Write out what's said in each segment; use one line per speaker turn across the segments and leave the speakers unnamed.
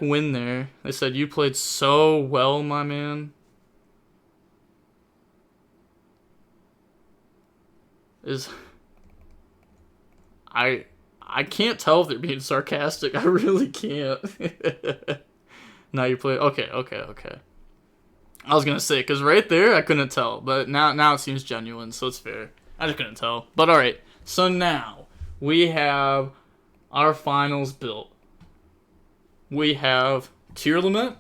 win there. They said you played so well, my man. I can't tell if they're being sarcastic. I really can't. Now you play. Okay. I was gonna say, cause right there I couldn't tell, but now it seems genuine, so it's fair. I just couldn't tell. But all right. So now we have our finals built. We have Tearlament,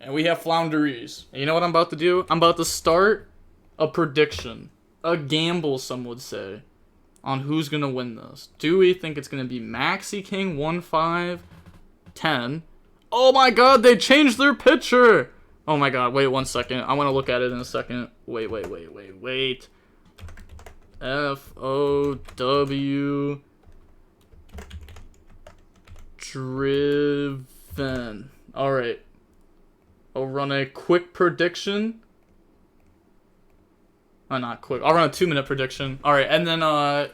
and we have Floowandereeze. And you know what I'm about to do? I'm about to start a prediction, a gamble, some would say, on who's gonna win this. Do we think it's gonna be Maxi King 1-5-10? Oh my God! They changed their picture. Oh my God! Wait 1 second. I want to look at it in a second. Wait. FOW driven. Alright. I'll run a quick prediction. Oh, not quick. I'll run a 2-minute prediction. Alright, and then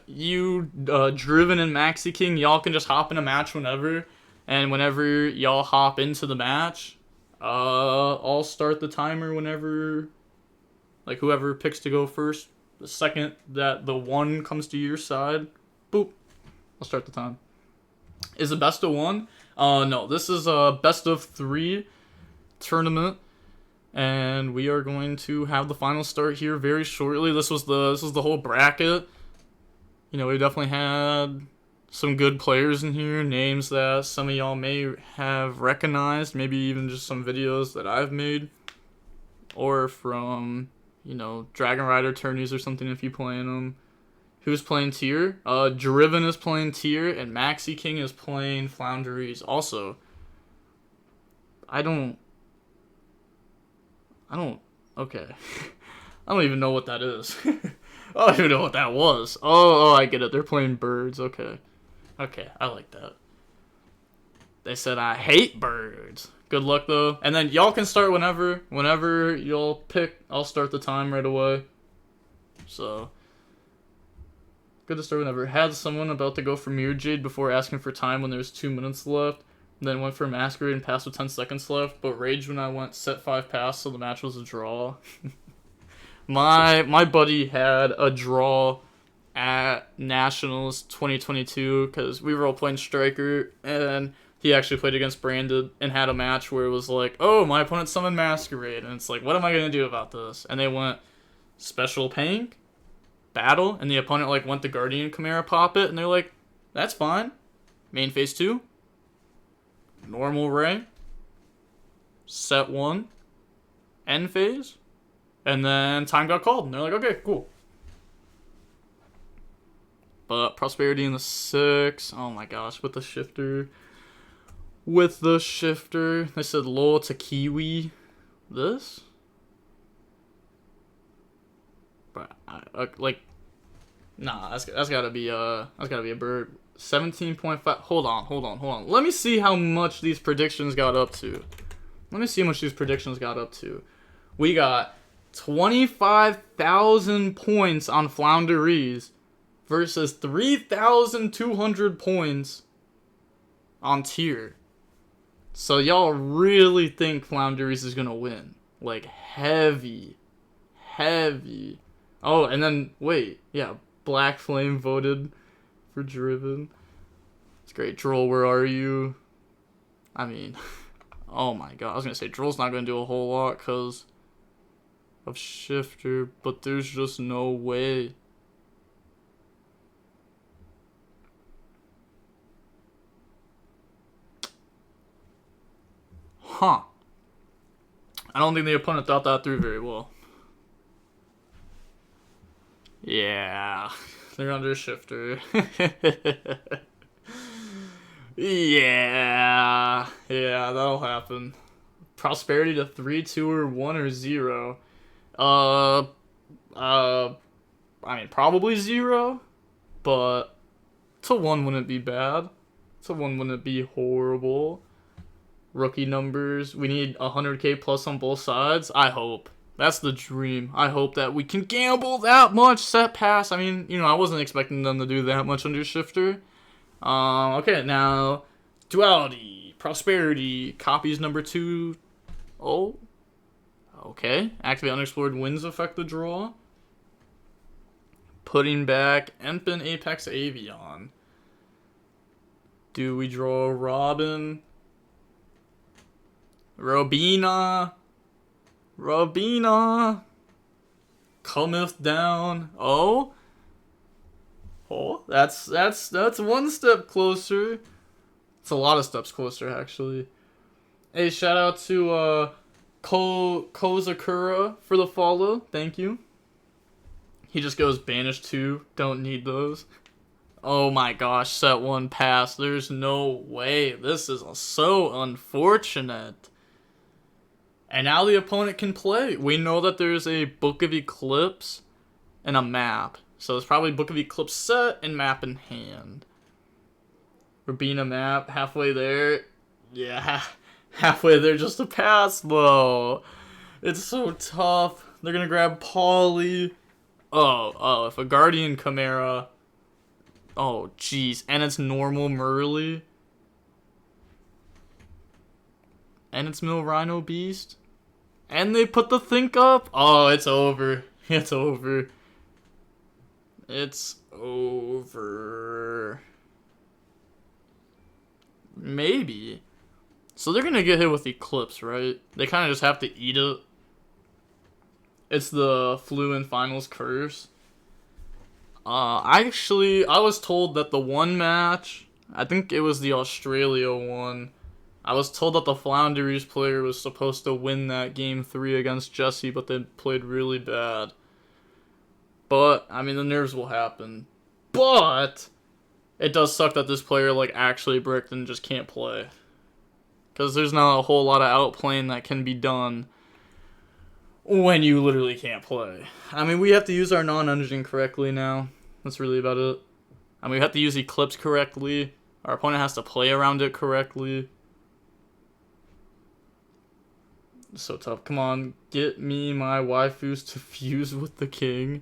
you, Driven and Maxi King, y'all can just hop in a match whenever. And whenever y'all hop into the match, I'll start the timer whenever, like, whoever picks to go first. The second that the 1 comes to your side, boop, I'll start the time. Is it best of 1? No, this is a best of 3 tournament, and we are going to have the final start here very shortly. This was the whole bracket. You know, we definitely had some good players in here, names that some of y'all may have recognized, maybe even just some videos that I've made, or from, you know, Dragon Rider tourneys or something if you playing them. Who's playing Tier? Driven is playing Tier, and Maxi King is playing Floowandereeze. Also, I don't, okay. I don't even know what that is. I don't even know what that was. Oh, I get it. They're playing birds. Okay, I like that. They said, I hate birds. Good luck, though. And then y'all can start whenever. Whenever y'all pick, I'll start the time right away. So, good to start whenever. Had someone about to go for Mirror Jade before asking for time when there was 2 minutes left. Then went for Masquerade and passed with 10 seconds left. But raged when I went set 5 pass, so the match was a draw. My buddy had a draw at Nationals 2022 because we were all playing Striker, and he actually played against Branded and had a match where it was like, oh, my opponent summoned Masquerade, and it's like, what am I gonna do about this? And they went Special Pank, Battle, and the opponent like went the Guardian Chimera pop it, and they're like, that's fine. Main phase 2, normal Ray, set 1, end phase, and then time got called, and they're like, okay, cool. But Prosperity in the 6, oh my gosh, with the shifter. They said lol to Kiwi. This? But nah, that's gotta be a bird. 17.5. Hold on. Let me see how much these predictions got up to. We got 25,000 points on Floowandereeze versus 3,200 points on Tier. So y'all really think Floowandereeze is gonna win? Like heavy. Oh, and then wait, yeah, Black Flame voted for Driven. It's great. Droll, where are you? I mean, oh my God, I was gonna say Droll's not gonna do a whole lot because of Shifter, but there's just no way. Huh. I don't think the opponent thought that through very well. Yeah. They're under Shifter. Yeah, that'll happen. Prosperity to 3, 2, or 1 or 0. I mean, probably 0, but to 1 wouldn't be bad. To 1 wouldn't be horrible. Rookie numbers. We need 100k plus on both sides. I hope. That's the dream. I hope that we can gamble that much set pass. I mean, you know, I wasn't expecting them to do that much under Shifter. Okay, now, Duality. Prosperity. Copies number 2. Oh. Okay. Activate unexplored winds affect the draw. Putting back Empen Apex Avion. Do we draw Robin? Robina. Robina. Cometh down. Oh. Oh, that's one step closer. It's a lot of steps closer, actually. Hey, shout out to Kozakura for the follow. Thank you. He just goes banish 2. Don't need those. Oh my gosh, set 1 pass. There's no way. This is so unfortunate. And now the opponent can play. We know that there's a Book of Eclipse and a map. So it's probably Book of Eclipse set and map in hand. Rabina map, halfway there. Yeah, halfway there just a pass, though. It's so tough. They're going to grab Polly. Oh, if a Guardian Chimera. Oh, jeez. And it's normal Merly. And it's Mill Rhino Beast. And they put the Think up. Oh, it's over. It's over. It's over. Maybe. So they're going to get hit with Eclipse, right? They kind of just have to eat it. It's the Fluin Finals Curse. I was told that the one match, I think it was the Australia one, I was told that the Floowandereeze player was supposed to win that game 3 against Jesse, but they played really bad. But, I mean, the nerves will happen. But, it does suck that this player, like, actually bricked and just can't play. Because there's not a whole lot of outplaying that can be done when you literally can't play. I mean, we have to use our non-engine correctly now. That's really about it. I mean, we have to use Eclipse correctly. Our opponent has to play around it correctly. It's so tough. Come on, get me my waifus to fuse with the king.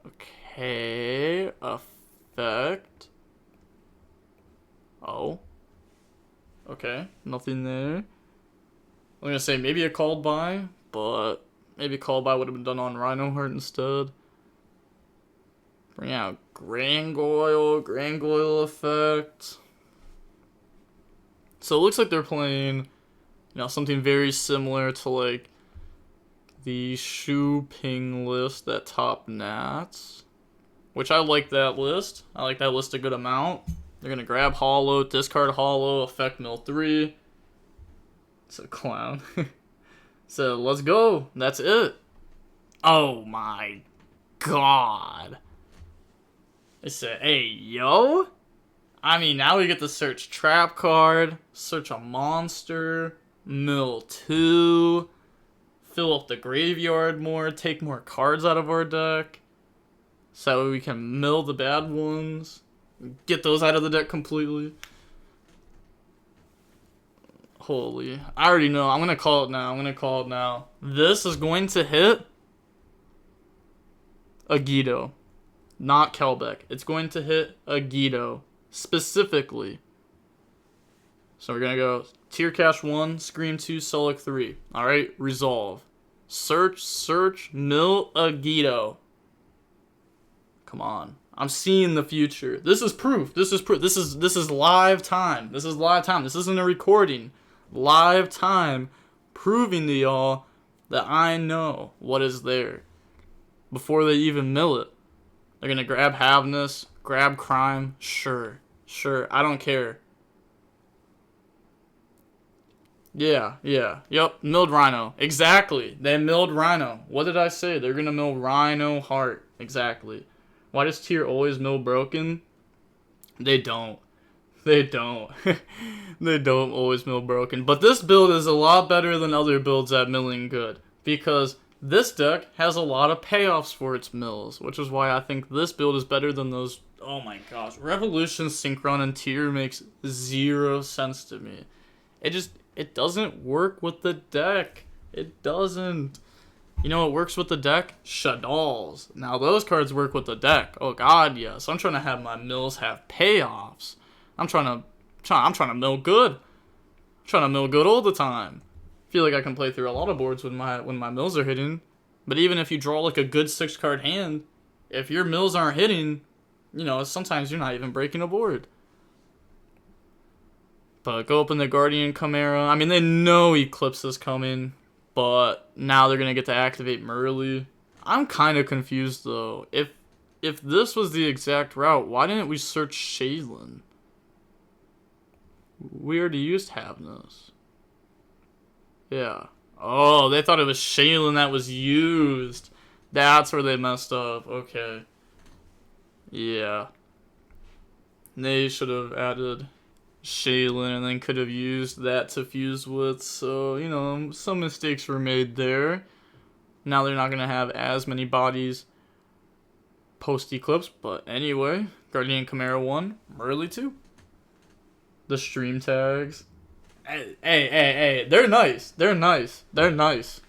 Okay, effect. Oh. Okay, nothing there. I'm gonna say maybe a called by, but maybe called by would have been done on Rhino Heart instead. Bring out Grangoyle effect. So it looks like they're playing, something very similar to like the Shu Ping list that top Nats, which I like that list. I like that list a good amount. They're gonna grab Hollow, discard Hollow, effect mill 3. It's a clown. So let's go. That's it. Oh my god. It said, hey, yo. I mean, now we get to search trap card, search a monster, mill 2, fill up the graveyard more, take more cards out of our deck, so we can mill the bad ones, get those out of the deck completely. Holy, I already know. I'm going to call it now. This is going to hit a YuGiOh, not Kelbeck. It's going to hit a YuGiOh. Specifically. So we're going to go Tier Cash 1, Scream 2, Solic 3. Alright, resolve. Search, mill a YuGiOh. Come on. I'm seeing the future. This is proof. This is live time. This isn't a recording. Live time proving to y'all that I know what is there before they even mill it. They're going to grab Havness, grab Crime, sure, I don't care. Yep, milled Rhino, exactly, they milled Rhino. What did I say? They're going to mill Rhino Heart, exactly. Why does Tier always mill Broken? They don't. They don't always mill Broken, but this build is a lot better than other builds at milling good, because this deck has a lot of payoffs for its mills, which is why I think this build is better than those. Oh my gosh. Revolution, Synchron, and Tier makes 0 sense to me. It doesn't work with the deck. It doesn't. You know what works with the deck? Shaddolls. Now those cards work with the deck. Oh god, yes. I'm trying to have my mills have payoffs. I'm trying to I'm trying to mill good. I'm trying to mill good all the time. I feel like I can play through a lot of boards when my mills are hitting. But even if you draw like a good 6-card hand, if your mills aren't hitting, you know, sometimes you're not even breaking a board. But go open the Guardian Chimera. I mean, they know Eclipse is coming, but now they're gonna get to activate Merly. I'm kind of confused though. If this was the exact route, why didn't we search Shaylin? We already used Havness. Yeah. Oh, they thought it was Shaylin that was used. That's where they messed up. Okay. Yeah. They should have added Shaylin and then could have used that to fuse with. So, you know, some mistakes were made there. Now they're not going to have as many bodies post-Eclipse. But anyway, Guardian Chimera 1, Merly 2. The stream tags. Hey, they're nice. They're nice.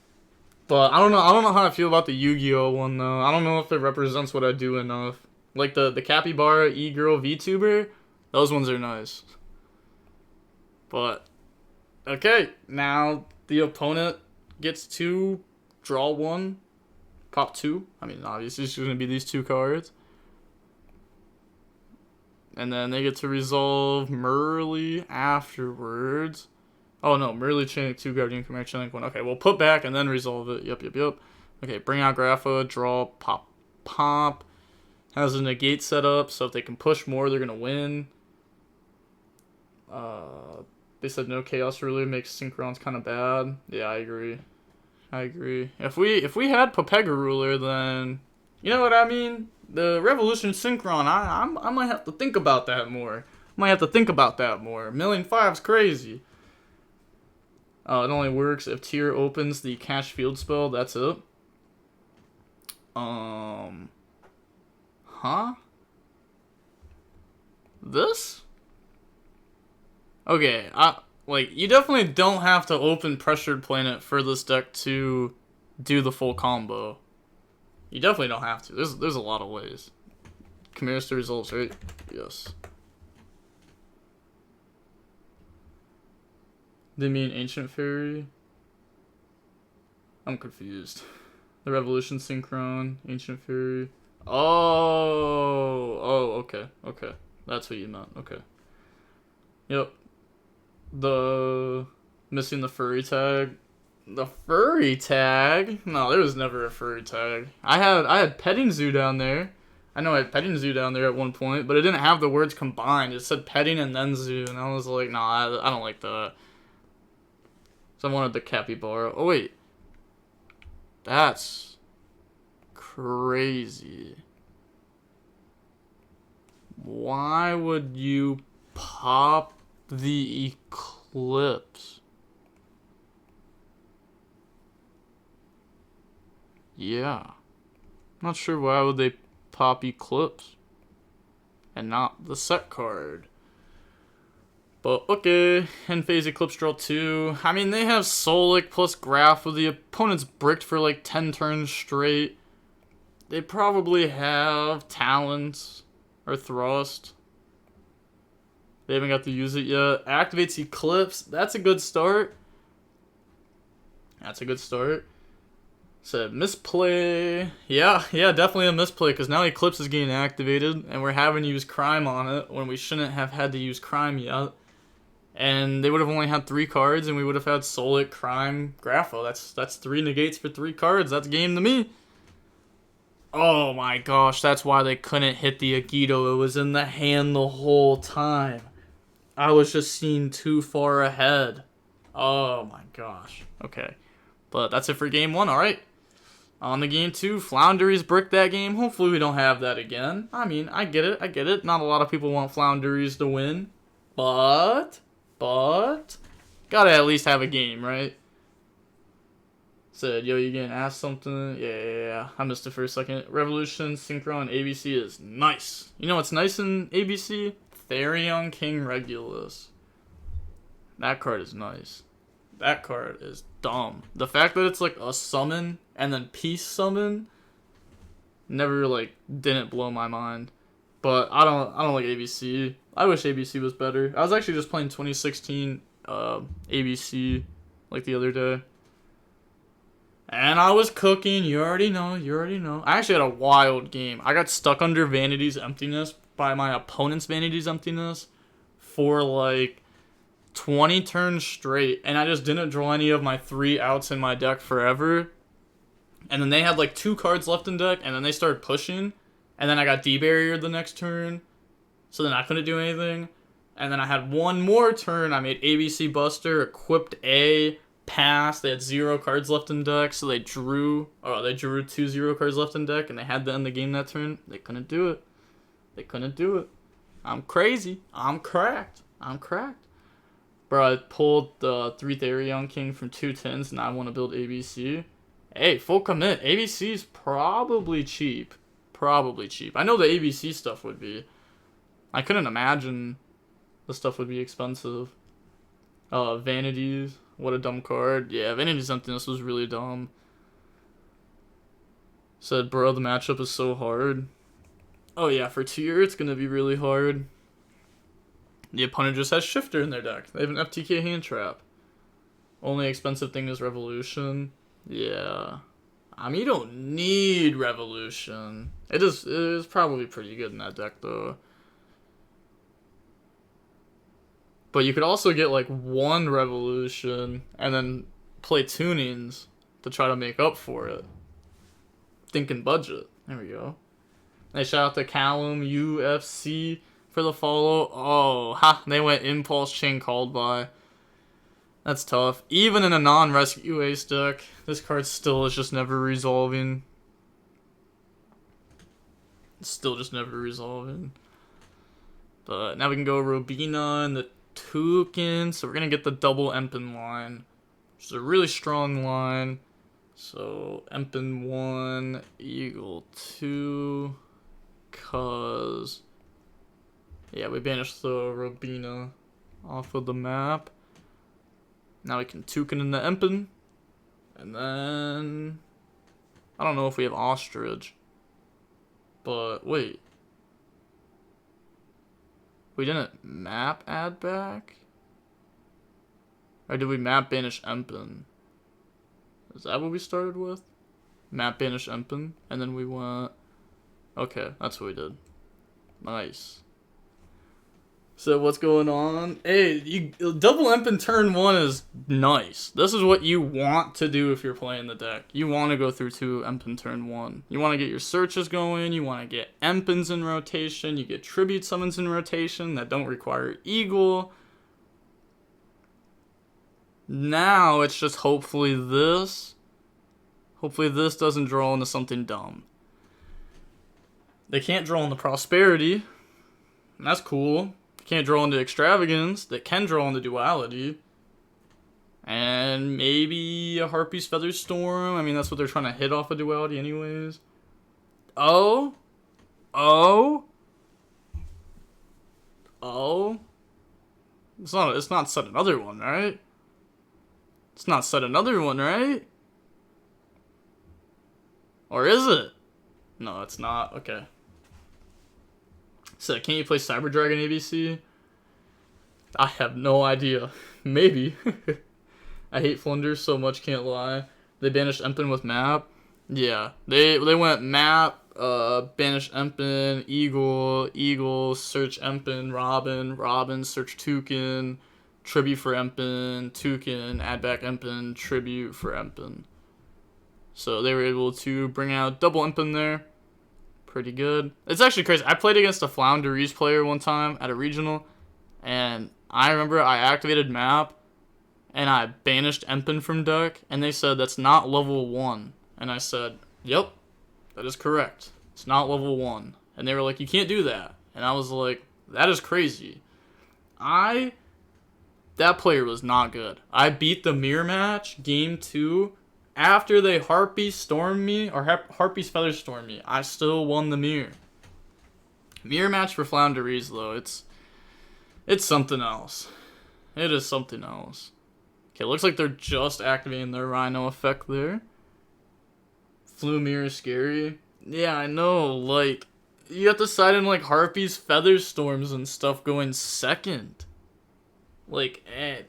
But I don't know how I feel about the YuGiOh one though. I don't know if it represents what I do enough. Like the Capybara E-Girl VTuber, those ones are nice. But okay, now the opponent gets to draw 1, pop 2. I mean, obviously it's going to be these 2 cards. And then they get to resolve Merly afterwards. Oh no, Merly chaining 2, Guardian Chimera chaining 1. Okay, we'll put back and then resolve it. Yep. Okay, bring out Grapha, draw, pop. Has a negate set up, so if they can push more, they're gonna win. They said no chaos ruler makes Synchron's kind of bad. Yeah, I agree. If we had Papega ruler, then you know what I mean. The Revolution Synchron, I might have to think about that more. Milling 5's crazy. It only works if Tier opens the Cash Field spell. That's it. Huh? This? Okay, like, you definitely don't have to open Pressured Planet for this deck to do the full combo. You definitely don't have to. There's a lot of ways. Chimeras to resolves, right? Yes. They mean Ancient Fairy? I'm confused. The Revolution Synchron, Ancient Fairy. Oh, okay. That's what you meant. Okay. Yep. The missing the furry tag. The furry tag? No, there was never a furry tag. I had Petting Zoo down there. I know I had Petting Zoo down there at one point, but it didn't have the words combined. It said petting and then zoo, and I was like, nah, I don't like that. So I wanted the Capybara. Oh wait. That's crazy. Why would you pop the Eclipse? Yeah. Not sure why would they pop Eclipse and not the set card. But okay, End Phase Eclipse draw 2. I mean, they have Solic plus Graph with the opponent's bricked for like 10 turns straight. They probably have Talents or Thrust. They haven't got to use it yet. Activates Eclipse. That's a good start. Said misplay. Yeah, definitely a misplay because now Eclipse is getting activated and we're having to use Crime on it when we shouldn't have had to use Crime yet. And they would have only had 3 cards and we would have had Solic, Crime, Grapho. That's 3 negates for 3 cards. That's game to me. Oh my gosh, that's why they couldn't hit the YuGiOh. It was in the hand the whole time. I was just seeing too far ahead. Oh my gosh. Okay. But that's it for game 1, alright. On to game 2, Floowandereeze bricked that game. Hopefully we don't have that again. I mean, I get it. Not a lot of people want Floowandereeze to win. But, gotta at least have a game, right? Said, yo, you getting asked something? Yeah. I missed it for a second. Revolution, Synchron, ABC is nice. You know what's nice in ABC? Therion King Regulus. That card is nice. That card is dumb. The fact that it's like a summon and then peace summon never like didn't blow my mind. But I don't like ABC. I wish ABC was better. I was actually just playing 2016 ABC like the other day. And I was cooking. You already know. You already know. I actually had a wild game. I got stuck under Vanity's Emptiness by my opponent's Vanity's Emptiness for like 20 turns straight. And I just didn't draw any of my 3 outs in my deck forever. And then they had like 2 cards left in deck. And then they started pushing. And then I got D-barriered the next turn. So then I couldn't do anything. And then I had one more turn. I made ABC Buster, equipped A, pass. They had 0 cards left in deck. So they drew 2 0 cards left in deck. And they had to end the game that turn. They couldn't do it. They couldn't do it. I'm crazy. I'm cracked. I'm cracked. Bro, I pulled the 3 Therion King from 2 tins. And I want to build ABC. Hey, full commit. ABC is probably cheap. Probably cheap. I know the ABC stuff would be. I couldn't imagine the stuff would be expensive. Vanities. What a dumb card. Yeah, Vanity's Emptiness was really dumb. Said, bro, the matchup is so hard. Oh yeah, for tier, it's going to be really hard. The opponent just has Shifter in their deck. They have an FTK hand trap. Only expensive thing is Revolution. Yeah. I mean, you don't need Revolution. It is probably pretty good in that deck, though. But you could also get, like, 1 Revolution and then play tunings to try to make up for it. Thinking budget. There we go. Hey, shout out to Callum UFC for the follow. Oh, ha, they went Impulse Chain Called By. That's tough. Even in a non-rescue ace deck, this card still is just never resolving. It's still just never resolving. But now we can go Robina and the Toucan. So we're going to get the double Empen line, which is a really strong line. So Empen 1, Eagle 2, cause yeah, we banished the Robina off of the map. Now we can Toucan in the Empen. And then I don't know if we have Ostrich. But wait. We didn't map add back? Or did we map banish Empen? Is that what we started with? Map banish Empen, and then we went. Okay, that's what we did. Nice. So what's going on? Hey, double Empen turn 1 is nice. This is what you want to do if you're playing the deck. You want to go through 2 Empen turn 1. You want to get your searches going. You want to get Empens in rotation. You get tribute summons in rotation that don't require Eagle. Now it's just hopefully this. Hopefully this doesn't draw into something dumb. They can't draw into Prosperity. And that's cool. They can't draw into Extravagance. They can draw into Duality. And maybe a Harpy's Feather Storm. I mean, that's what they're trying to hit off of Duality anyways. Oh. It's not set another one, right? It's not set another one, right? Or is it? No, it's not. Okay. So, can you play Cyber Dragon ABC? I have no idea. Maybe. I hate Flunders so much, can't lie. They banished Empen with map. Yeah. They went map, banish Empen, Eagle, search Empen, Robin, search Toucan, tribute for Empen, Toucan, add back Empen, tribute for Empen. So they were able to bring out double Empen there. Pretty good. It's actually crazy. I played against a Floowandereeze player one time at a regional, and I remember I activated map, and I banished Empen from deck, and they said that's not level 1. And I said, yep, that is correct. It's not level 1. And they were like, you can't do that. And I was like, that is crazy. That player was not good. I beat the mirror match, game 2, after they Harpy Stormed me, or Harpy's Feather Stormed me. I still won the mirror. Mirror match for Floowandereeze, though, it's something else. It is something else. Okay, looks like they're just activating their Rhino effect there. Flu mirror is scary. Yeah, I know, like, you have to side in like Harpies, Feather Storms, and stuff going second. Like,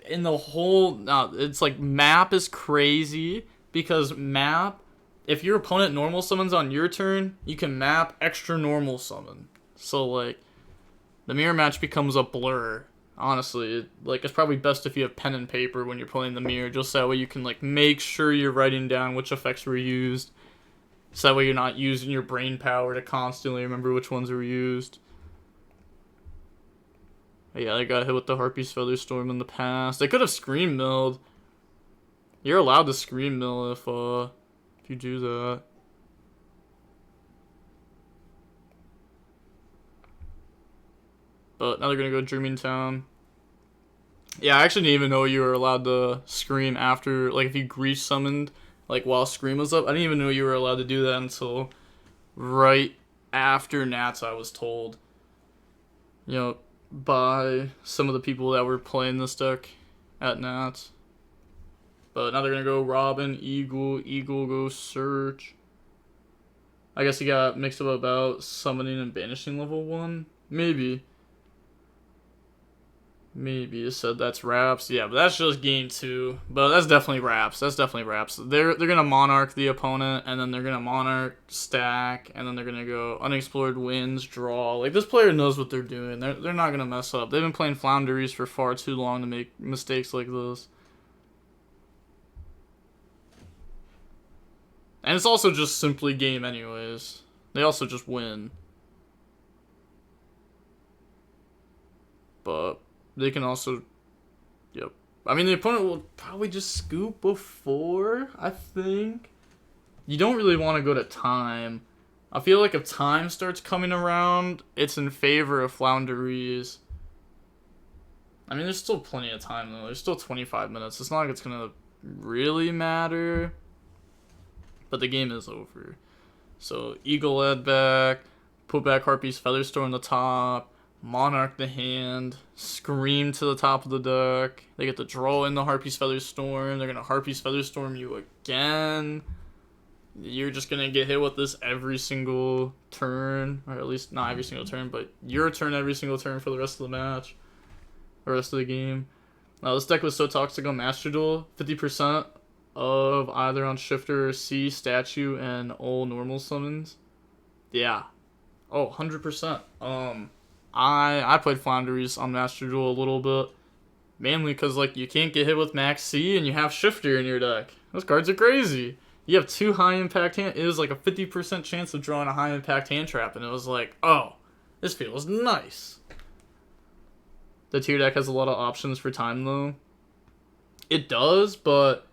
in the whole, no, it's like map is crazy because map, if your opponent normal summons on your turn, you can map extra normal summon. So like, the mirror match becomes a blur. Honestly, like, it's probably best if you have pen and paper when you're playing the mirror, just that way you can like make sure you're writing down which effects were used. So that way you're not using your brain power to constantly remember which ones were used. Yeah, they got hit with the Harpy's Feather Storm in the past. They could have Scream Milled. You're allowed to Scream Mill if you do that. But now they're gonna go Dreaming Town. Yeah, I actually didn't even know you were allowed to Scream after, like, if you Grease summoned, like, while Scream was up. I didn't even know you were allowed to do that until right after Nats, I was told. You know, by some of the people that were playing this deck at Nats. But now they're going to go Robin, Eagle goes Search. I guess he got mixed up about summoning and banishing level 1. Maybe it said that's Raps. Yeah, but that's just game 2. But that's definitely Raps. They're going to Monarch the opponent, and then they're going to Monarch stack, and then they're going to go Unexplored Winds, draw. Like, this player knows what they're doing. They're not going to mess up. They've been playing Floowandereeze for far too long to make mistakes like this. And it's also just simply game anyways. They also just win. But they can also... Yep. I mean, the opponent will probably just scoop before, I think. You don't really want to go to time. I feel like if time starts coming around, it's in favor of Floowandereeze. I mean, there's still plenty of time, though. There's still 25 minutes. It's not like it's going to really matter. But the game is over. So, Eagle Ed back, put back Harpy's Featherstone on the top, Monarch the hand, Scream to the top of the deck. They get to draw in the Harpy's Featherstorm. They're going to Harpy's Featherstorm you again. You're just going to get hit with this every single turn. Or at least not every single turn, but your turn every single turn for the rest of the match. Or rest of the game. Now, this deck was so toxic on Master Duel. 50% of either on Shifter or C, Statue, and all normal summons. Yeah. Oh, 100%. I played Floowandereeze on Master Duel a little bit. Mainly because, like, you can't get hit with Max C and you have Shifter in your deck. Those cards are crazy. You have 2 high-impact hand... It was like a 50% chance of drawing a high-impact hand trap, and it was like, oh, this feels nice. The tier deck has a lot of options for time, though. It does, but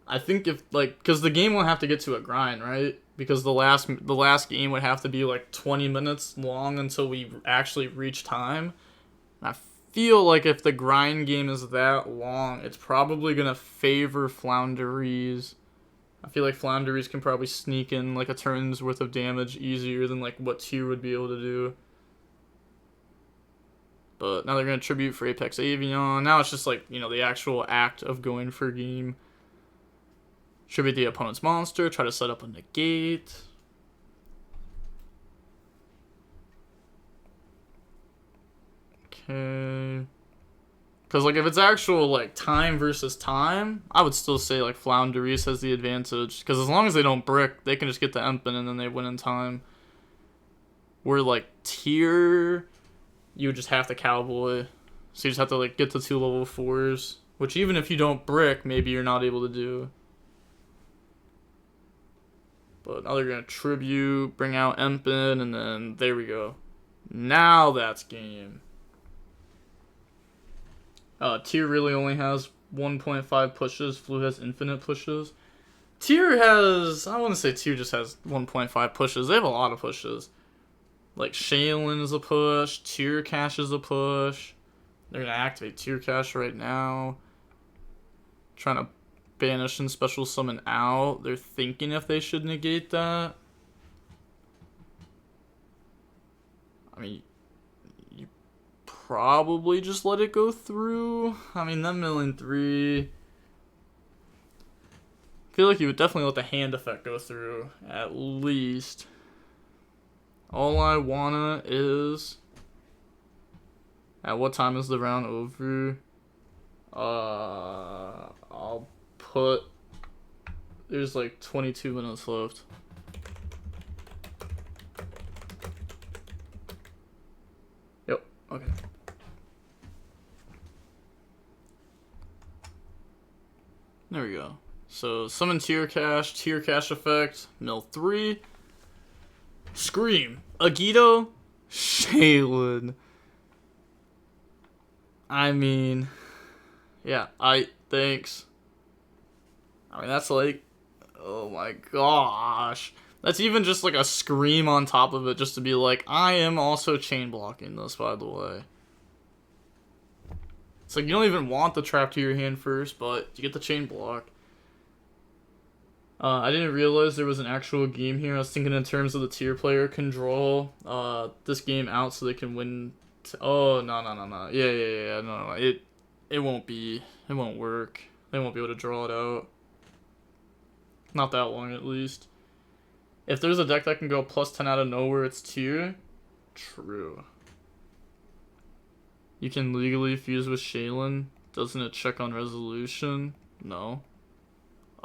I think if, like, because the game will have to get to a grind, right? Because the last game would have to be like 20 minutes long until we actually reach time. And I feel like if the grind game is that long, it's probably gonna favor Floowandereeze. I feel like Floowandereeze can probably sneak in like a turn's worth of damage easier than like what Tier would be able to do. But now they're gonna tribute for Apex Avion. Now it's just like, you know, the actual act of going for game. Tribute the opponent's monster, try to set up a negate. Okay. Because, like, if it's actual, like, time versus time, I would still say, like, Floowandereeze has the advantage. Because as long as they don't brick, they can just get the Empen and then they win in time. Where, like, Tier, you would just have to Cowboy. So you just have to, like, get to 2 level 4s. Which even if you don't brick, maybe you're not able to do. But now they're going to tribute, bring out Empen, and then there we go. Now that's game. Tier really only has 1.5 pushes. Flu has infinite pushes. Tier has... I want to say Tier just has 1.5 pushes. They have a lot of pushes. Like, Shaylin is a push. Tier Cash is a push. They're going to activate Tier Cash right now. Trying to banish and special summon out. They're thinking if they should negate that. I mean, you probably just let it go through. I mean, them milling 3. I feel like you would definitely let the hand effect go through, at least. All I wanna is... At what time is the round over? I'll put... There's like 22 minutes left. Yep, okay. There we go. So, summon tier cache effect, mill 3. Scream, YuGiOh, Shaylin. I mean, yeah, thanks. I mean, that's like, oh my gosh. That's even just like a scream on top of it just to be like, I am also chain blocking this, by the way. It's like, you don't even want the trap to your hand first, but you get the chain block. I didn't realize there was an actual game here. I was thinking in terms of the tier player can draw this game out so they can win. Oh, no. Yeah. No. It won't work. They won't be able to draw it out. Not that long, at least. If there's a deck that can go plus 10 out of nowhere, it's tier. True. You can legally fuse with Shaylin. Doesn't it check on resolution? No.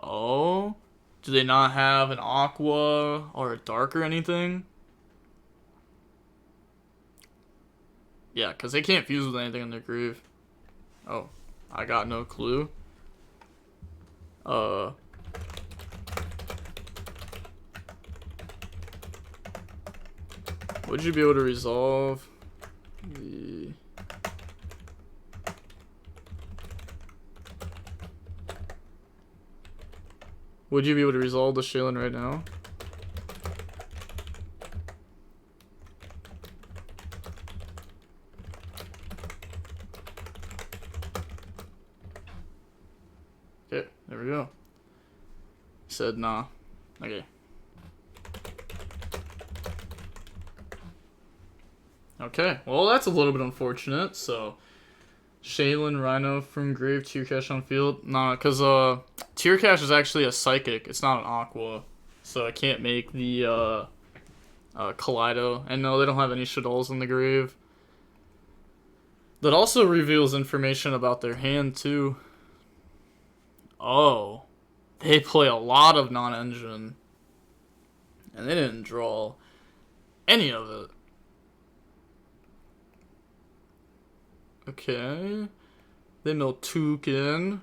Oh? Do they not have an aqua or a dark or anything? Yeah, because they can't fuse with anything in their groove. Oh, I got no clue. Would you be able to resolve the... Would you be able to resolve the Shaylin right now? Okay, there we go. Said nah. Okay. Okay, well that's a little bit unfortunate, so... Shaylin, Rhino from grave, tier cache on field. Nah, because tier cache is actually a psychic. It's not an aqua. So I can't make the Kaleido. And no, they don't have any Shaddolls in the grave. That also reveals information about their hand too. Oh. They play a lot of non-engine. And they didn't draw any of it. Okay. They mill Toucan.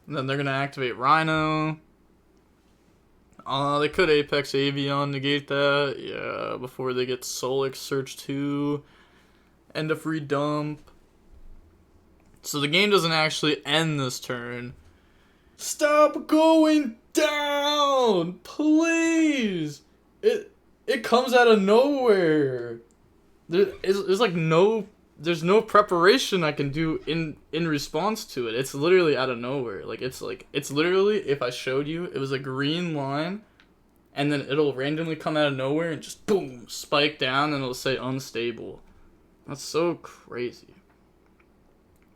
And then they're gonna activate Rhino. They could Apex Avion, negate that. Yeah, before they get Solix Search 2. End of free dump. So the game doesn't actually end this turn. Stop going down! Please! It comes out of nowhere. There's like no... There's no preparation I can do in response to it. It's literally out of nowhere. It's literally, if I showed you, it was a green line, and then it'll randomly come out of nowhere and just boom, spike down, and it'll say unstable. That's so crazy.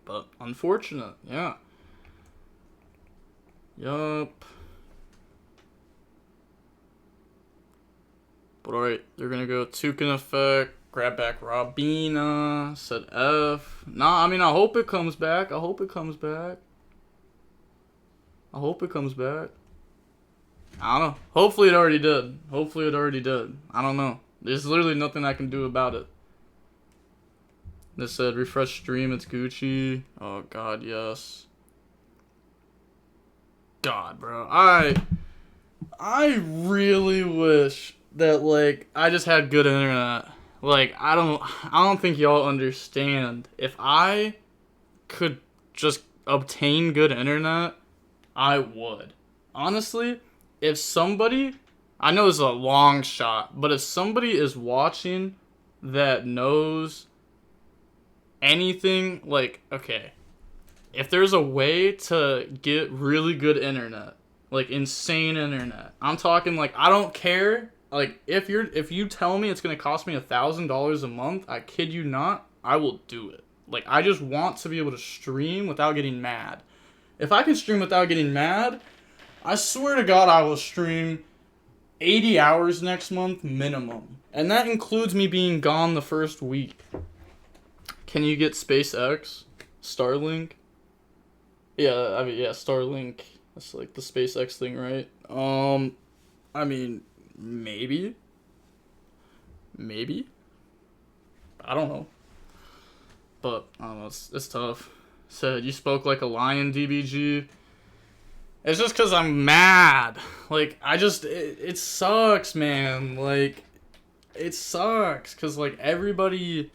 But unfortunate, yeah. Yup. But alright, they're gonna go Toucan effect. Grab back Robina, set F. Nah, I mean, I hope it comes back. I hope it comes back. I don't know. Hopefully it already did. I don't know. There's literally nothing I can do about it. They said, refresh stream, it's Gucci. Oh, God, yes. God, bro. I really wish that, I just had good internet. I don't think y'all understand. If I could just obtain good internet, I would. Honestly, if somebody, I know it's a long shot, but if somebody is watching that knows anything, okay, if there's a way to get really good internet, insane internet, I'm talking, I don't care. If you tell me it's gonna cost me $1,000 a month, I kid you not, I will do it. I just want to be able to stream without getting mad. If I can stream without getting mad, I swear to God I will stream 80 hours next month minimum. And that includes me being gone the first week. Can you get SpaceX? Starlink? Yeah, I mean, yeah, Starlink. That's like the SpaceX thing, right? I mean, maybe. Maybe. I don't know. But, I don't know, it's tough. Said, you spoke like a lion, DBG. It's just because I'm mad. Like, it sucks, man. Like, it sucks. Because, like, everybody...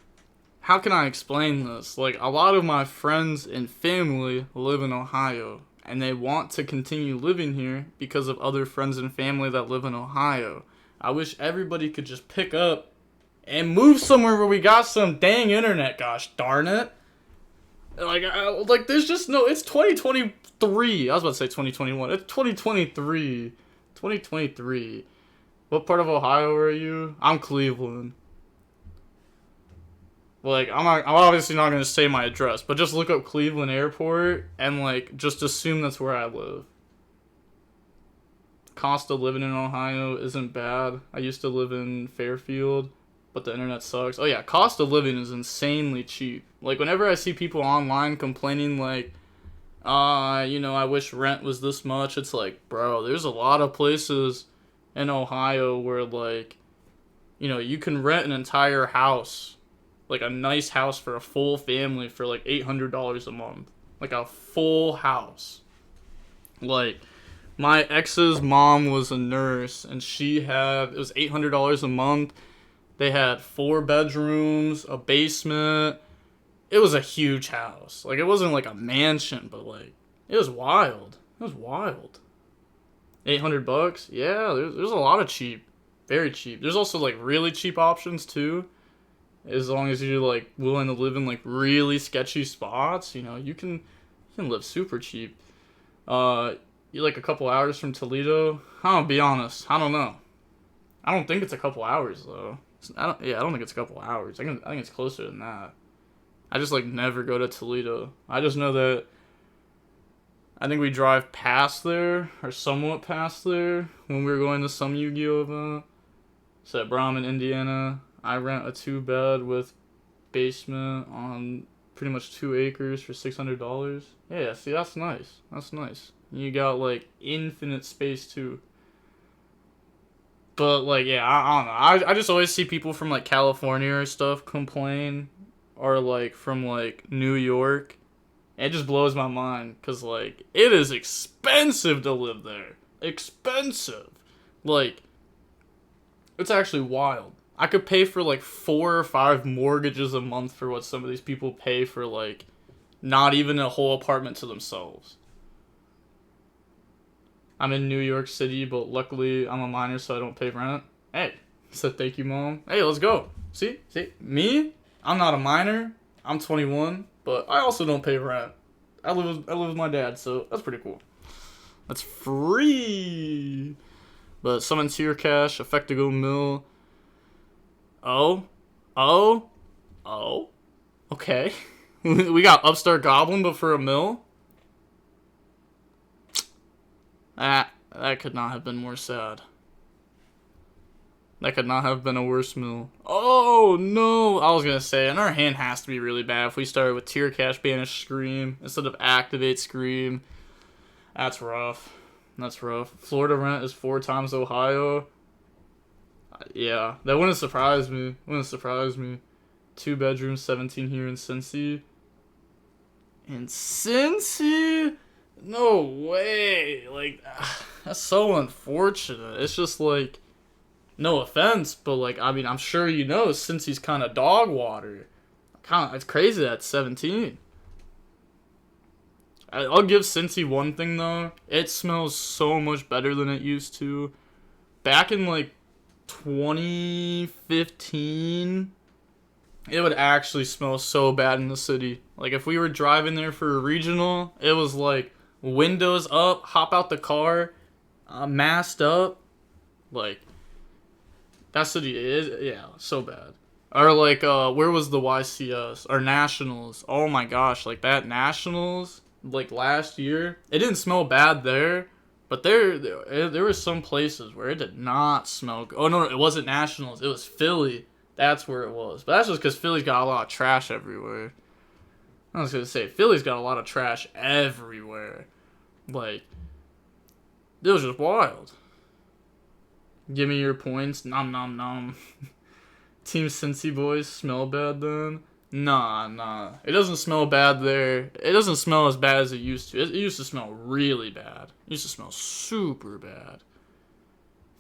How can I explain this? Like, a lot of my friends and family live in Ohio. And they want to continue living here because of other friends and family that live in Ohio. I wish everybody could just pick up and move somewhere where we got some dang internet, gosh darn it. Like there's just no, it's 2023. I was about to say 2021. It's 2023. 2023. What part of Ohio are you? I'm Cleveland. Like, I'm obviously not going to say my address, but just look up Cleveland Airport and, like, just assume that's where I live. Cost of living in Ohio isn't bad. I used to live in Fairfield, but the internet sucks. Oh, yeah, cost of living is insanely cheap. Like, whenever I see people online complaining, like, I wish rent was this much, it's like, bro, there's a lot of places in Ohio where, like, you can rent an entire house, like a nice house for a full family for like $800 a month. Like a full house. Like, my ex's mom was a nurse and it was $800 a month. They had 4 bedrooms, a basement. It was a huge house. Like, it wasn't like a mansion, but like, it was wild. It was wild. $800? Yeah, there's a lot of cheap. Very cheap. There's also like really cheap options too. As long as you're like willing to live in like really sketchy spots, you can live super cheap. You're like a couple hours from Toledo. I'll be honest, I don't know. I don't think it's a couple hours though. I don't think it's a couple hours. I think it's closer than that. I just like never go to Toledo. I just know that I think we drive past there or somewhat past there when we were going to some YuGiOh event. So at Brahman, Indiana. I rent a 2-bed with basement on pretty much 2 acres for $600. Yeah, see, that's nice. That's nice. You got, like, infinite space, too. But, like, yeah, I don't know. I just always see people from, like, California or stuff complain. Or, like, from, like, New York. It just blows my mind. Because, like, it is expensive to live there. Expensive. Like, it's actually wild. I could pay for like 4 or 5 mortgages a month for what some of these people pay for like not even a whole apartment to themselves. I'm in New York City, but luckily I'm a minor so I don't pay rent. Hey, said thank you, Mom. Hey, let's go. See? Me? I'm not a minor. I'm 21, but I also don't pay rent. I live with my dad, so that's pretty cool. That's free. But summon tier cash, Effectigo mill. Oh. Okay. We got Upstart Goblin, but for a mill? That could not have been more sad. That could not have been a worse mill. Oh, no. I was going to say, and our hand has to be really bad if we started with tier cash, banish, scream, instead of activate, scream. That's rough. Florida rent is 4 times Ohio. Yeah, that wouldn't surprise me. 2 bedrooms, 17 here in Cincy. No way. Like, that's so unfortunate. It's just like, no offense, but like, I mean, I'm sure Cincy's kind of dog water. It's crazy that it's 17. I'll give Cincy one thing though. It smells so much better than it used to. Back in like 2015, it would actually smell so bad in the city. Like, if we were driving there for a regional, it was like windows up, hop out the car, masked up. Like, that city is, yeah, so bad. Or like, where was the YCS? Or Nationals. Oh my gosh, like that Nationals, like last year, it didn't smell bad there, But there were some places where it did not smell good. Oh, no, it wasn't Nationals. It was Philly. That's where it was. But that's just because Philly's got a lot of trash everywhere. I was going to say, Philly's got a lot of trash everywhere. Like, it was just wild. Give me your points. Nom, nom, nom. Team Cincy boys smell bad then? Nah. It doesn't smell bad there. It doesn't smell as bad as it used to. It used to smell really bad. It used to smell super bad.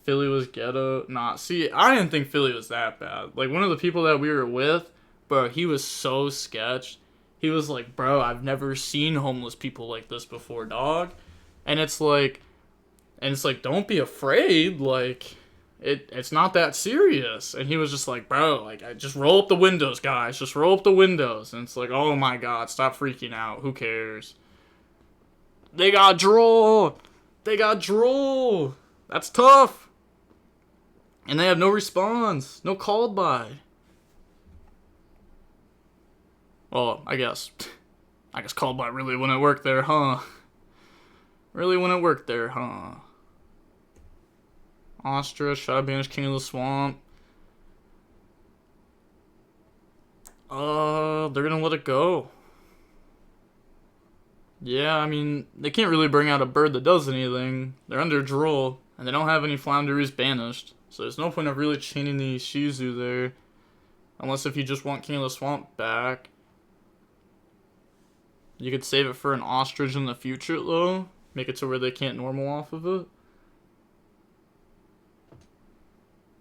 Philly was ghetto. Nah, see, I didn't think Philly was that bad. Like, one of the people that we were with, bro, he was so sketch. He was like, bro, I've never seen homeless people like this before, dog. And it's like, don't be afraid. Like, it's not that serious. And he was just like, bro, like, I just roll up the windows, guys. Just roll up the windows. And it's like, oh my god, stop freaking out. Who cares? They got drool. That's tough. And they have no response. No called by. Well, I guess called by really wouldn't work there, huh? Ostrich, should I banish King of the Swamp? They're gonna let it go. Yeah, I mean, they can't really bring out a bird that does anything. They're under drool, and they don't have any Floowandereeze banished. So there's no point of really chaining the Shizu there. Unless if you just want King of the Swamp back. You could save it for an Ostrich in the future, though. Make it to where they can't normal off of it.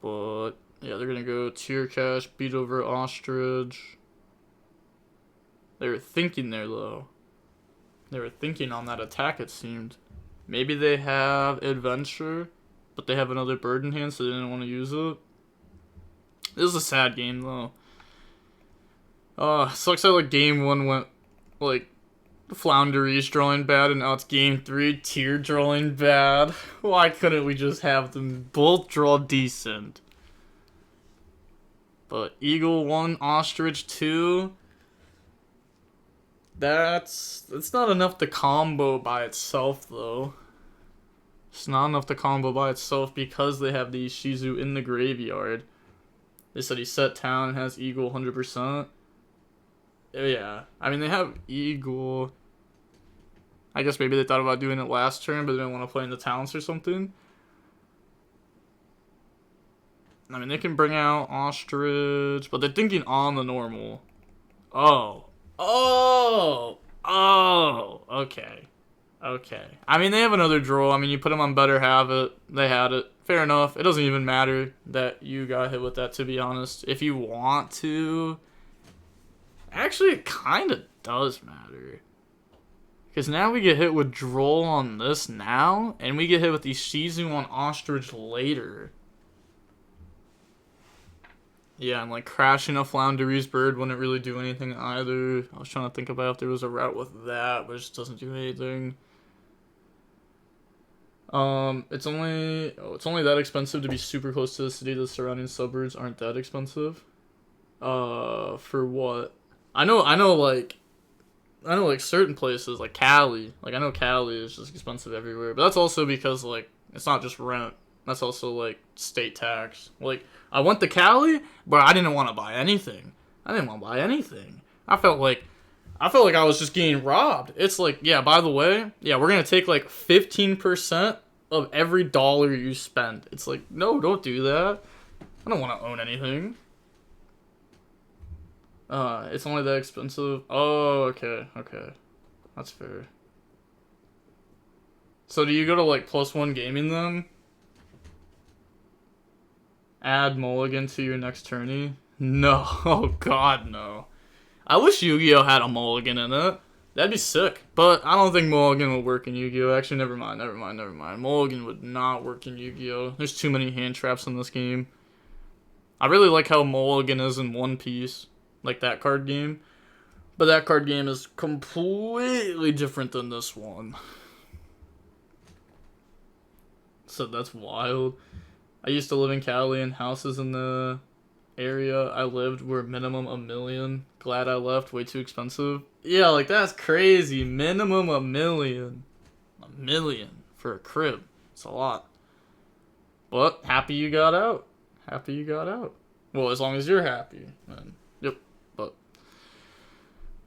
But, yeah, they're gonna go Tier Cash, beat over Ostrich. They were thinking there, though. They were thinking on that attack, it seemed. Maybe they have Adventure, but they have another bird in hand, so they didn't want to use it. This is a sad game, though. Sucks that, like, game 1 went, like, Floowandereeze drawing bad, and now it's game 3, Tier drawing bad. Why couldn't we just have them both draw decent? But Eagle 1, Ostrich 2... That's not enough to combo by itself, though. It's not enough to combo by itself because they have the Shizu in the graveyard. They said he set town and has Eagle 100%. Yeah, I mean, they have Eagle. I guess maybe they thought about doing it last turn, but they didn't want to play in the talents or something. I mean, they can bring out Ostrich, but they're thinking on the normal. Okay. I mean, they have another draw. I mean, you put them on better have it. They had it. Fair enough. It doesn't even matter that you got hit with that, to be honest. If you want to... Actually, it kind of does matter. Because now we get hit with Droll on this now, and we get hit with the Shizu on Ostrich later. Yeah, and like crashing a Floowandereeze bird wouldn't really do anything either. I was trying to think about if there was a route with that, but it just doesn't do anything. It's only that expensive to be super close to the city. The surrounding suburbs aren't that expensive. For what? I know like certain places like Cali. Like I know Cali is just expensive everywhere, but that's also because like it's not just rent. That's also like state tax. Like I went to Cali, but I didn't want to buy anything. I felt like I was just getting robbed. It's like, yeah, by the way, yeah, we're gonna take like 15% of every dollar you spend. It's like, no, don't do that. I don't want to own anything. It's only that expensive. Oh, okay. That's fair. So do you go to like +1 gaming then? Add Mulligan to your next tourney? No. Oh god, no. I wish YuGiOh had a Mulligan in it. That'd be sick. But I don't think Mulligan would work in YuGiOh. Actually, never mind. Mulligan would not work in YuGiOh. There's too many hand traps in this game. I really like how Mulligan is in One Piece. Like that card game. But that card game is completely different than this one. So that's wild. I used to live in Cali, and houses in the area I lived were minimum $1 million. Glad I left. Way too expensive. Yeah, like that's crazy. Minimum $1 million. $1 million for a crib. It's a lot. But happy you got out. Happy you got out. Well, as long as you're happy. Then, yep. But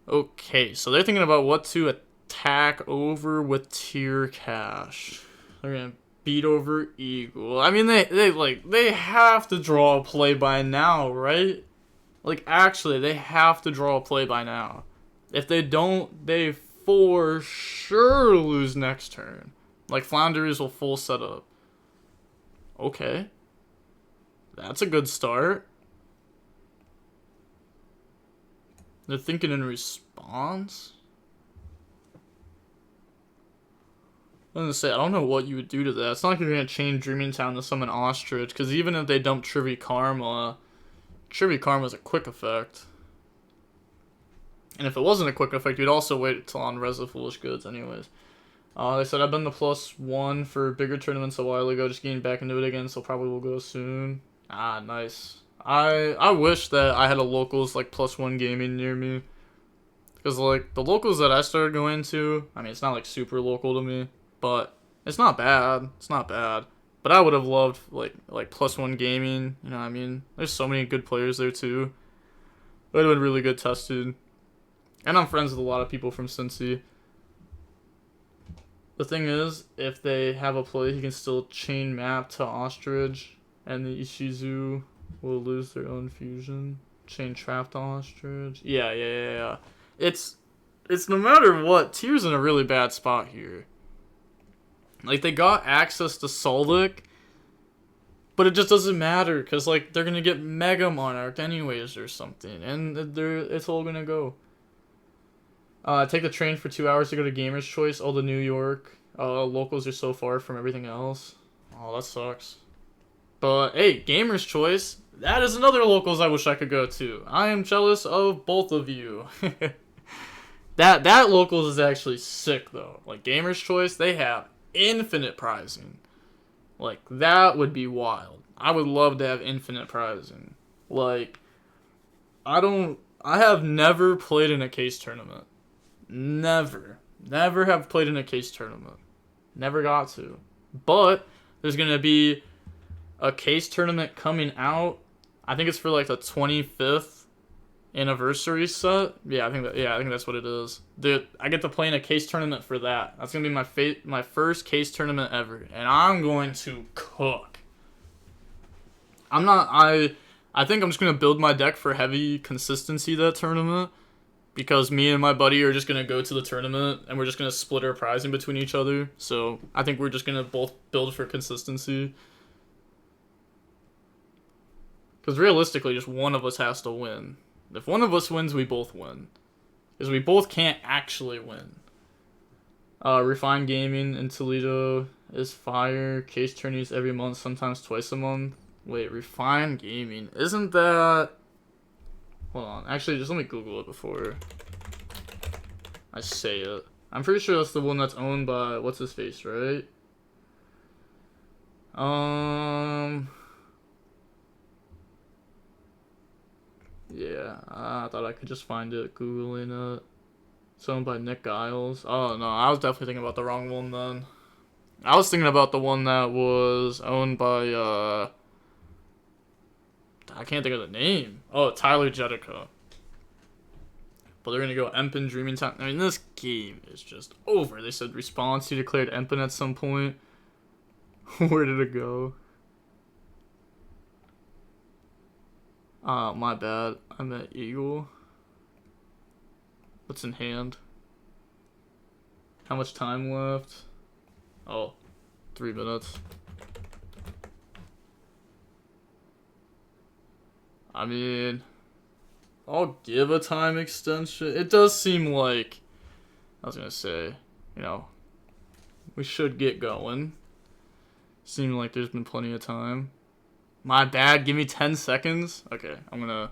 okay, so they're thinking about what to attack over with tier cash. They're gonna beat over Eagle. I mean, they have to draw a play by now, right? Like, actually, they have to draw a play by now. If they don't, they for sure lose next turn. Like, Floowandereeze will full setup. Okay. That's a good start. They're thinking in response. I was gonna say, I don't know what you would do to that. It's not like you're gonna chain Dreaming Town to summon Ostrich, because even if they dump Trivy Karma is a quick effect. And if it wasn't a quick effect, you'd also wait till on Res of Foolish Goods anyways. They said, I've been the +1 for bigger tournaments a while ago, just getting back into it again, so probably will go soon. Ah, nice. I wish that I had a locals, like, +1 gaming near me. Because, like, the locals that I started going to, I mean, it's not, like, super local to me, but it's not bad. It's not bad. But I would have loved, like +1 gaming, you know what I mean? There's so many good players there, too. It would have been really good tested. And I'm friends with a lot of people from Cincy. The thing is, if they have a play, he can still chain map to Ostrich, and the Ishizu will lose their own fusion. Chain trap to Ostrich. Yeah. It's no matter what, Tier's in a really bad spot here. Like, they got access to Soldic, but it just doesn't matter, because, like, they're going to get Mega Monarch anyways or something, and it's all going to go. Take the train for 2 hours to go to Gamer's Choice. All the New York locals are so far from everything else. Oh, that sucks. But, hey, Gamer's Choice, that is another locals I wish I could go to. I am jealous of both of you. That locals is actually sick, though. Like, Gamer's Choice, they have infinite prizing. Like, that would be wild. I would love to have infinite prizing. Like, I have never played in a case tournament. Never have played in a case tournament. Never got to. But there's gonna be a case tournament coming out. I think it's for like the 25th anniversary set. I think that's what it is. Dude, I get to play in a case tournament for that. That's gonna be my first case tournament ever, and I'm going to cook. I think I'm just gonna build my deck for heavy consistency that tournament. Because me and my buddy are just going to go to the tournament, and we're just going to split our prizing between each other. So, I think we're just going to both build for consistency. Because realistically, just one of us has to win. If one of us wins, we both win. Because we both can't actually win. Refined Gaming in Toledo is fire. Case tourneys every month, sometimes twice a month. Wait, Refined Gaming. Isn't that... Hold on. Actually, just let me Google it before I say it. I'm pretty sure that's the one that's owned by what's-his-face, right? Yeah, I thought I could just find it Googling it. It's owned by Nick Giles. Oh, no, I was definitely thinking about the wrong one then. I was thinking about the one that was owned by, I can't think of the name. Oh, Tyler Jedica. But they're going to go Empen, Dreaming Town. I mean, this game is just over. They said response. He declared Empen at some point. Where did it go? My bad. I meant Eagle. What's in hand? How much time left? Oh, 3 minutes. I mean, I'll give a time extension. It does seem like, I was going to say, you know, we should get going. Seems like there's been plenty of time. My bad, give me 10 seconds. Okay, I'm going to...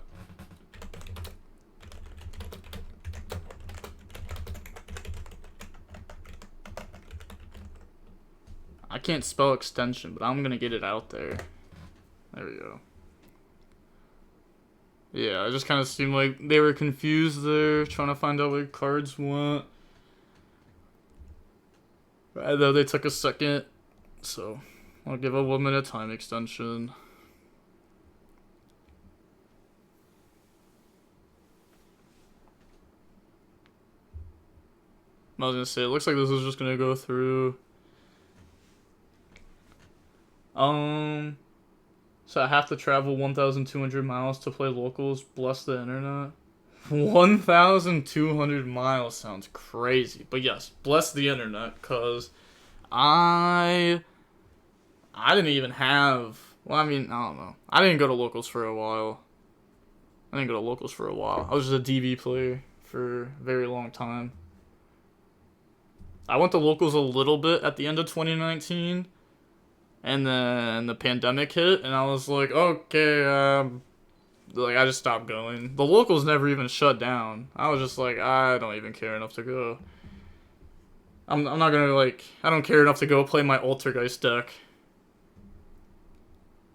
I can't spell extension, but I'm going to get it out there. There we go. Yeah, it just kind of seemed like they were confused there, trying to find out what cards went. Though they took a second, so I'll give a 1 minute time extension. I was gonna say, it looks like this is just gonna go through. So I have to travel 1,200 miles to play locals. Bless the internet. 1,200 miles sounds crazy, but yes, bless the internet, cause I didn't even have. Well, I mean, I don't know. I didn't go to locals for a while. I was just a DB player for a very long time. I went to locals a little bit at the end of 2019, and then the pandemic hit, and I was like, okay, like I just stopped going. The locals never even shut down. I was just like, I don't even care enough to go. I'm not gonna like. I don't care enough to go play my Altergeist deck.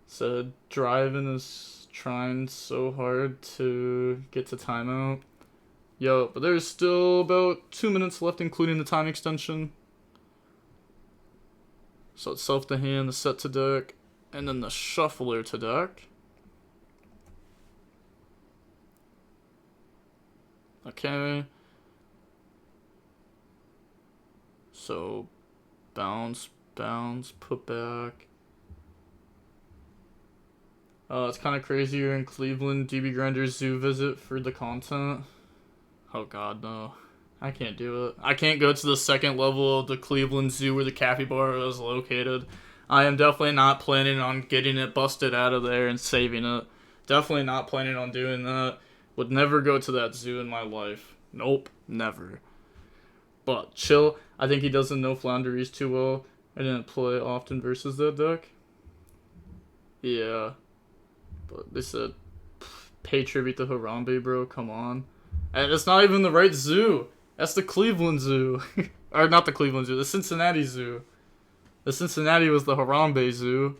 So driving is trying so hard to get to timeout. Yo, but there's still about 2 minutes left, including the time extension. So it's self to hand, the set to deck, and then the shuffler to deck. Okay. So bounce, put back. It's kind of crazy you're in Cleveland. DB Grinder's zoo visit for the content. Oh god, no. I can't do it. I can't go to the second level of the Cleveland Zoo where the capybara is located. I am definitely not planning on getting it busted out of there and saving it. Definitely not planning on doing that. Would never go to that zoo in my life. Nope, never. But chill. I think he doesn't know Floowandereeze too well. I didn't play often versus that deck. Yeah. But they said, pay tribute to Harambe, bro. Come on. And it's not even the right zoo. That's the Cleveland Zoo. Or not the Cleveland Zoo, the Cincinnati Zoo. The Cincinnati was the Harambe Zoo.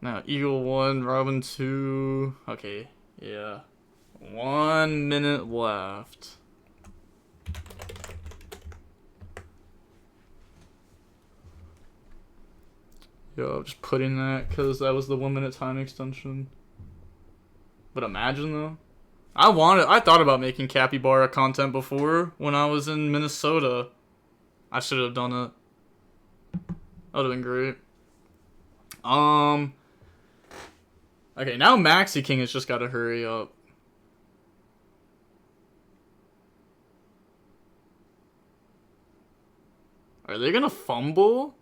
Now, Eagle 1, Robin 2. Okay, yeah. 1 minute left. Yo, I'm just putting that because that was the 1 minute time extension. But imagine though. I thought about making capybara content before when I was in Minnesota. I should have done it. That would have been great. Okay, now Maxi King has just got to hurry up. Are they gonna fumble?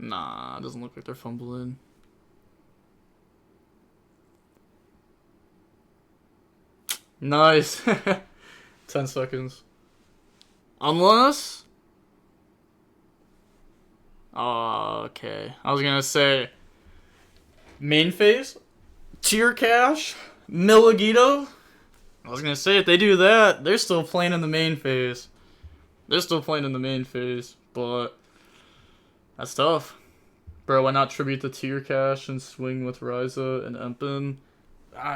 Nah, it doesn't look like they're fumbling. Nice. 10 seconds. Unless... Oh, okay. I was gonna say... Main phase? Tier cash? Milagito? I was gonna say, if they do that, they're still playing in the main phase. But... That's tough. Bro, why not tribute the tier cash and swing with Ryza and Empen?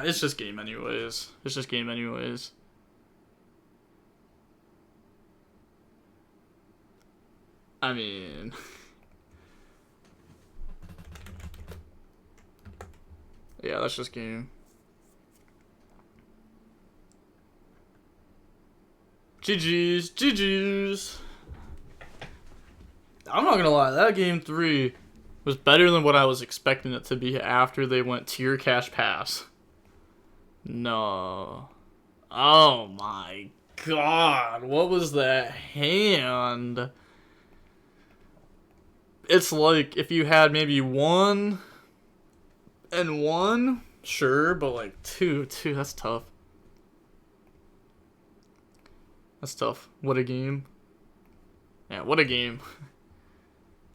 It's just game anyways. I mean... yeah, that's just game. GG's. I'm not gonna lie, that game 3 was better than what I was expecting it to be after they went tier cash pass. No. Oh my god, what was that hand? It's like if you had maybe 1 and 1, sure, but like 2, that's tough. What a game. Yeah, what a game.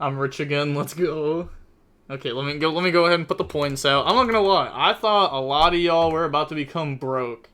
I'm rich again, let's go. Okay, let me go ahead and put the points out. I'm not gonna lie, I thought a lot of y'all were about to become broke.